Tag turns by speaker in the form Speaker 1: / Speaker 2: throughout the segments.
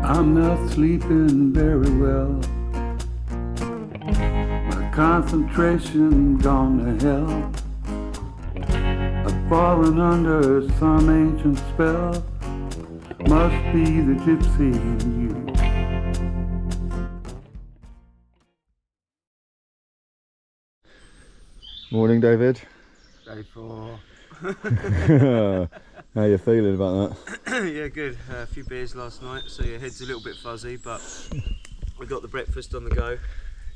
Speaker 1: I'm not sleeping very well. My concentration gone to hell. I've fallen under some ancient spell. Must be the gypsy in you.
Speaker 2: Morning, David.
Speaker 3: Day 4.
Speaker 2: How you feeling about that?
Speaker 3: Yeah, good. A few beers last night, so your head's a little bit fuzzy, but we got the breakfast on the go.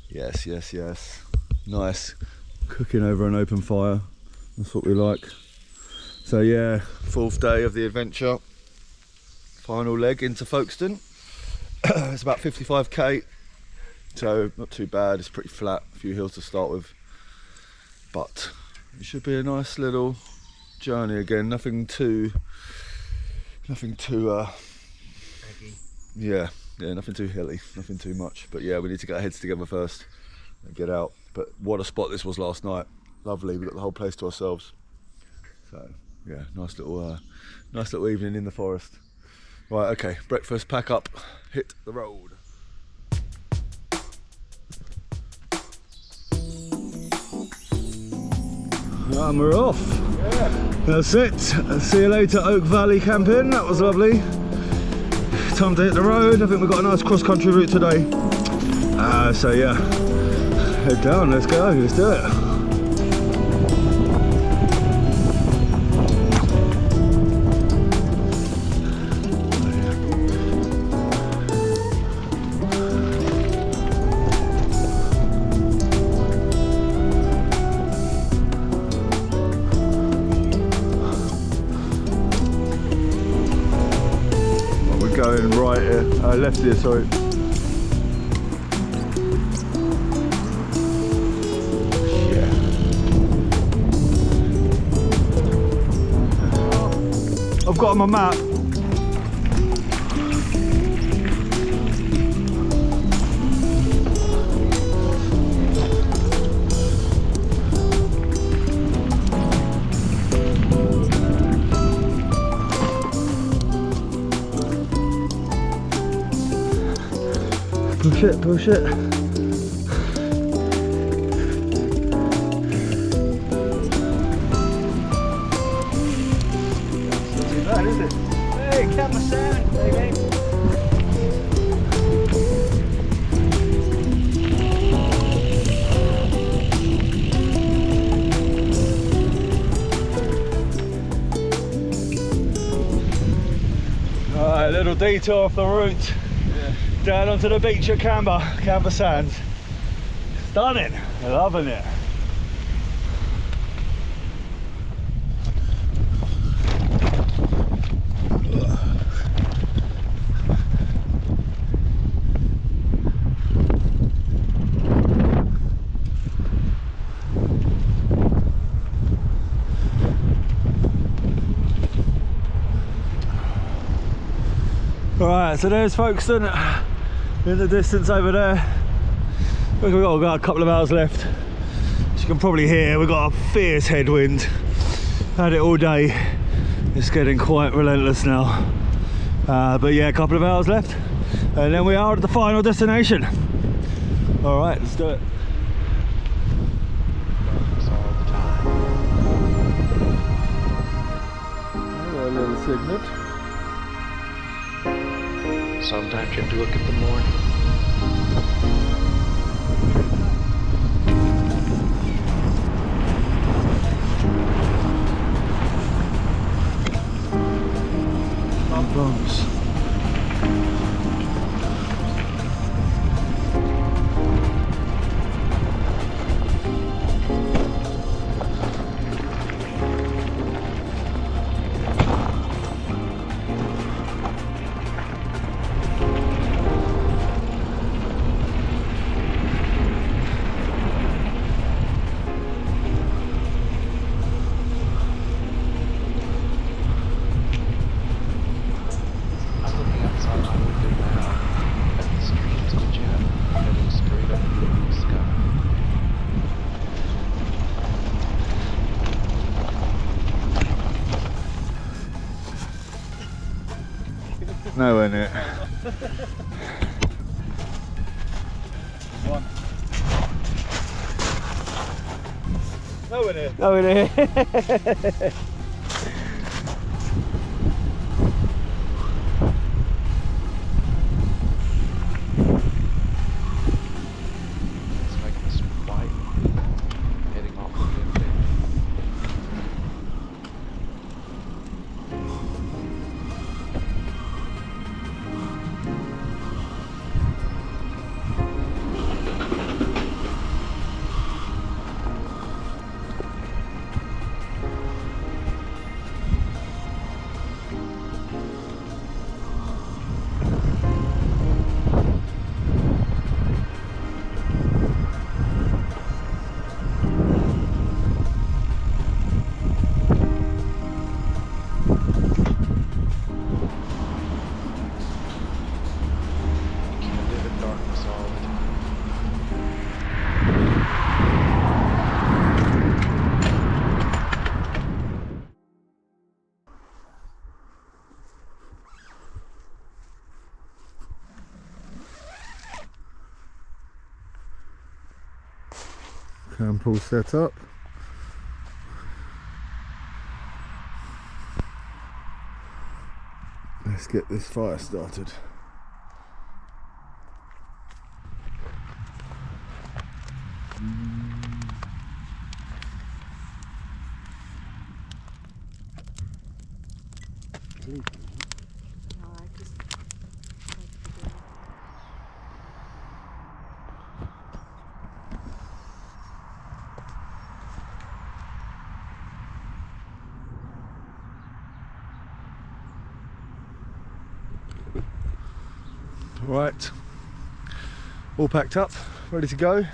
Speaker 2: Yes. Nice. Cooking over an open fire. That's what we like. So yeah, 4th day of the adventure. Final leg into Folkestone. It's about 55k, so not too bad. It's pretty flat. A few hills to start with, but it should be a nice little journey again. Nothing too yeah, nothing too hilly, nothing too much. But yeah, we need to get our heads together first and get out. But what a spot this was last night. Lovely. We got the whole place to ourselves. So yeah, nice little evening in the forest. Right, okay, breakfast, pack up, hit the road. And we're off. Yeah. That's it. See you later, Oak Valley camping. That was lovely. Time to hit the road. I think we've got a nice cross-country route today. So yeah, head down. Let's go. Let's do it. Going right here, left here, sorry. Yeah. I've got my map. Push it. It's not too bad, is it? Hey, camera sound, baby. Alright, little detour off the route. Down onto the beach at Camber Sands. Stunning, loving it. Alright, so there's Folkestone in the distance over there. We've got a couple of hours left. As you can probably hear, we've got a fierce headwind. Had it all day. It's getting quite relentless now. But yeah, a couple of hours left. And then we are at the final destination. Alright, let's do it. Hello, little Signet.
Speaker 4: Sometimes you have to look at the morning.
Speaker 2: Bumps. Nowhere near. One. Nowhere near.
Speaker 3: Nowhere near.
Speaker 4: It's making us quiet. Heading off the cliff. Can't live in darkness all the time.
Speaker 2: Camp all set up. Let's get this fire started. Right, all packed up, ready to go.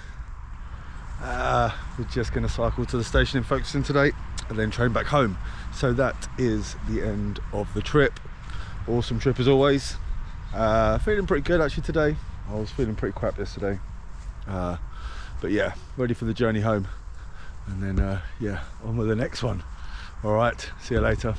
Speaker 2: We're just going to cycle to the station in Folkestone today and then train back home. So that is the end of the trip. Awesome trip as always. Feeling pretty good actually today. I was feeling pretty crap yesterday. But yeah, ready for the journey home. And then yeah, on with the next one. All right, see you later.